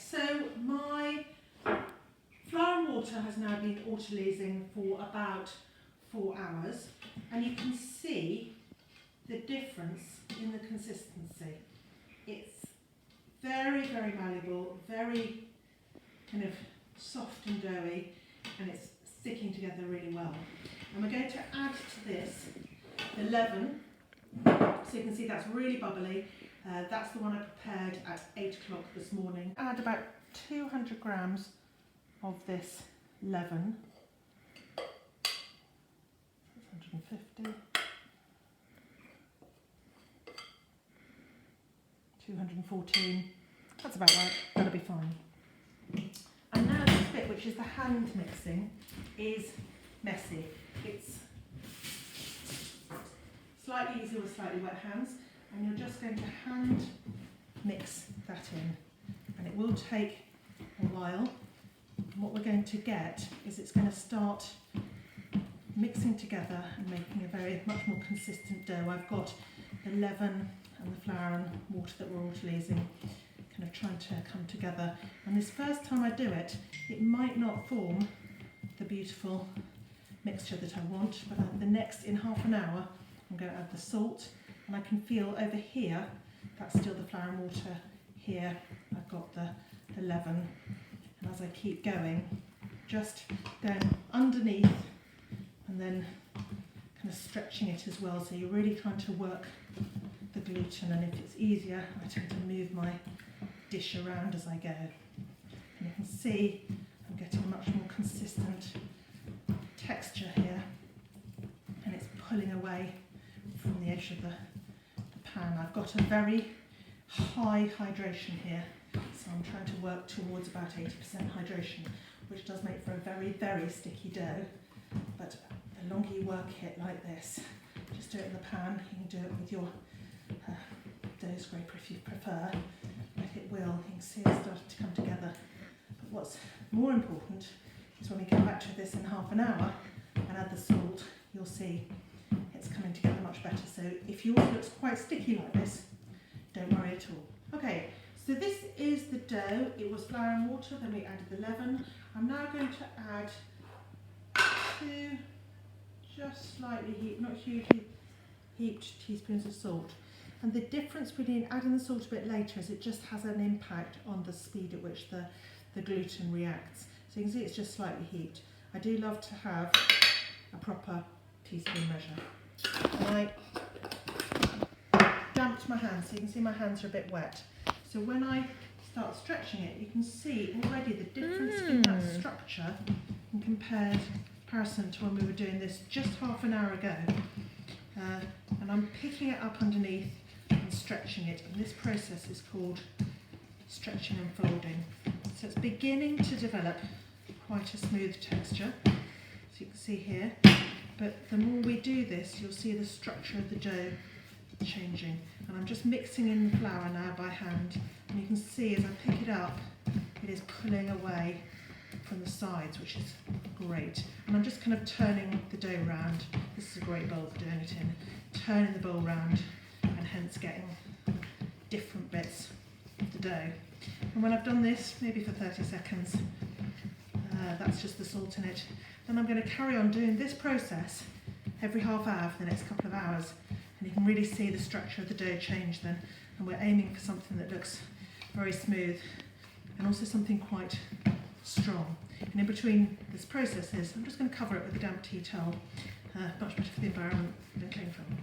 so my flour and water has now been autolyzing for about 4 hours, and you can see the difference in the consistency. It's very, very malleable, very kind of soft and doughy, and it's sticking together really well. And we're going to add to this the leaven, so you can see that's really bubbly. That's the one I prepared at 8 o'clock this morning. Add about 200 grams of this leaven, 150, 214, that's about right, that'll be fine. And now this bit, which is the hand mixing, is messy. It's slightly easier with slightly wet hands, and you're just going to hand mix that in, and it will take a while. And what we're going to get is it's going to start mixing together and making a very much more consistent dough. I've got the leaven and the flour and water that we're autolyzing kind of trying to come together, and this first time I do it, it might not form the beautiful mixture that I want, but the next, in half an hour, I'm going to add the salt, and I can feel over here, that's still the flour and water. Here I've got the leaven, and as I keep going, just going underneath and then kind of stretching it as well, so you're really trying to work the gluten, and if it's easier, I tend to move my dish around as I go. And you can see I'm getting a much more consistent texture here, and it's pulling away from the edge of the pan. I've got a very high hydration here, so I'm trying to work towards about 80% hydration, which does make for a very, very sticky dough. But the longer you work it like this, just do it in the pan. You can do it with your dough scraper if you prefer, but it will. You can see it's starting to come together. But what's more important is when we come back to this in half an hour and add the salt, you'll see it's coming together much better. So if yours looks quite sticky like this, don't worry at all. Okay, so this is the dough. It was flour and water, then we added the leaven. I'm now going to add 2 just slightly heaped, not hugely heaped teaspoons of salt. And the difference between adding the salt a bit later is it just has an impact on the speed at which the gluten reacts. So you can see it's just slightly heaped. I do love to have a proper teaspoon measure. And I damped my hands, so you can see my hands are a bit wet. So when I start stretching it, you can see already the difference in that structure in comparison to when we were doing this just half an hour ago. And I'm picking it up underneath and stretching it, and this process is called stretching and folding. So it's beginning to develop quite a smooth texture, as you can see here, but the more we do this, you'll see the structure of the dough changing. And I'm just mixing in the flour now by hand, and you can see as I pick it up, it is pulling away from the sides, which is great. And I'm just kind of turning the dough round. This is a great bowl for doing it in. Turning the bowl round, and hence getting different bits of the dough. And when I've done this, maybe for 30 seconds, that's just the salt in it. Then I'm going to carry on doing this process every half hour for the next couple of hours, and you can really see the structure of the dough change then. And we're aiming for something that looks very smooth and also something quite strong. And in between this processes, I'm just going to cover it with a damp tea towel, much better for the environment than cling film.